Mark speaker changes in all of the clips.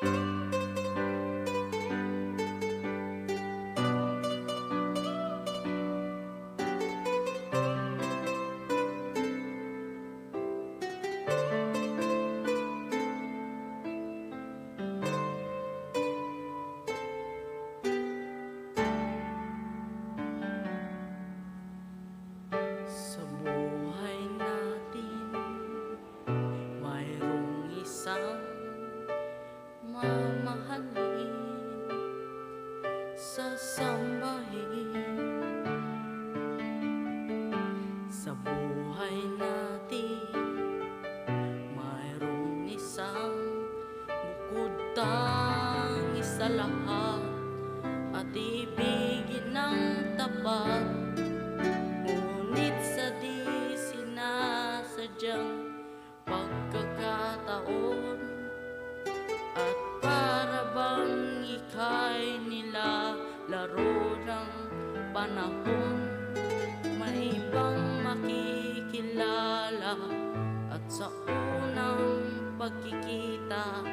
Speaker 1: Sa buhay natin, mayroong isang mamahalin, sasambahin. Sa buhay natin, mayroong isang bukod tangis sa lahat at ibigin ng tapat. Ngunit sa di sinasadyang pagkakataon, at para bang ika'y nilalaro ng panahon, may ibang makikilala at sa unang pagkikita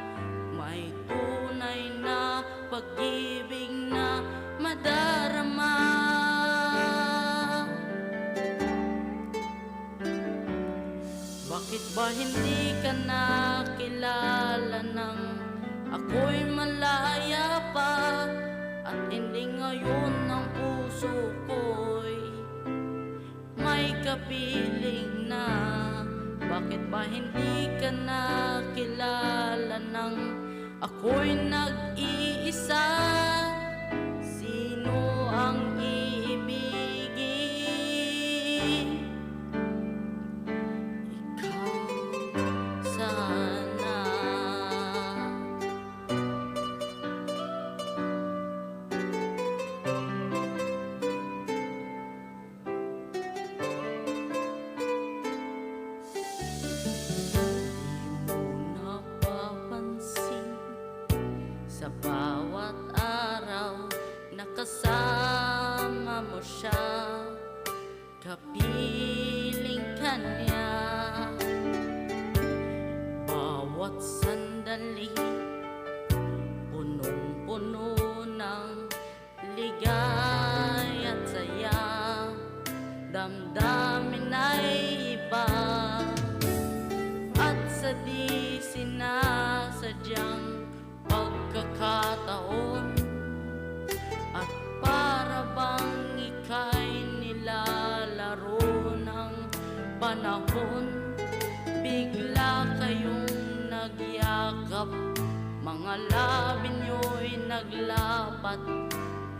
Speaker 1: may tunay na pag-ibig na madarama. Bakit ba hindi ka nakilala nang ako'y malaya pa, at hindi ngayon ang puso ko'y may kapiling na? Bakit ba hindi ka nakilala nang ako'y nag-iisa? Sino ang iibigin? Ikaw sana. Sa bawat araw nakasama mo siya, kapiling ka niya. Bawat sandali punong-puno ng ligay at saya, damdamin ay iba. At sa di sinasadyang pagkakataon, at para bang ika'y nilalaro ng panahon, bigla kayong nagyakap, mga labi nyo'y naglapat,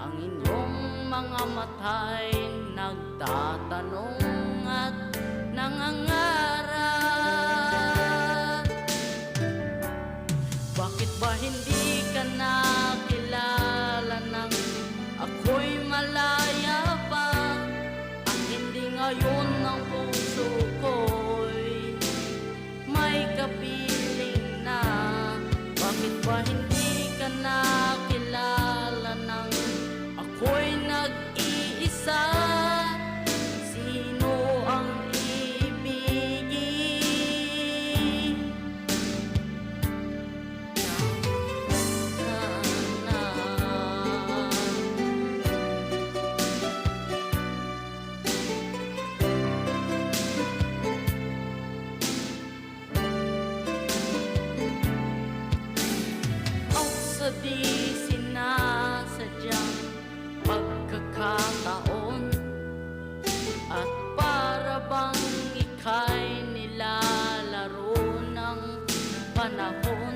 Speaker 1: ang inyong mga mata'y nagtatanong at nangangarap. Bakit ba hindi ka nakilala nang ako'y malaya pa, at hindi ngayon ang puso ko'y may kapiling na? Bakit ba hindi ka nakilala nang ako'y nag-iisa? Sino ang iibigin? Sa di sinasadyang pagkakataon, at para bang ika'y nilalaro ng panahon,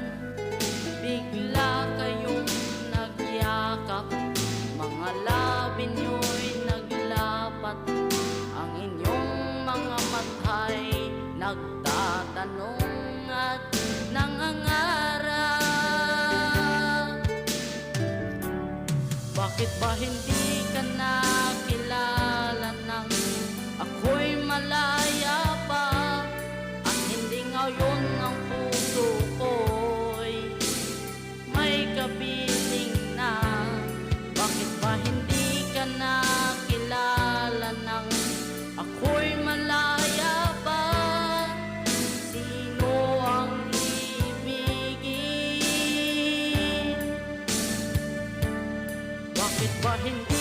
Speaker 1: bigla kayong nagyakap, mga labi nyo'y naglapat, ang inyong mga mata'y nagtatanong at nangangarap. Bakit ba hindi ka nakilala nang ako'y malaya pa, at hindi ngayon ang puso ko'y may kapiling na? Bakit ba hindi ka nakilala nang ako'y malaya pa? Sino ang ibigin? ba hindi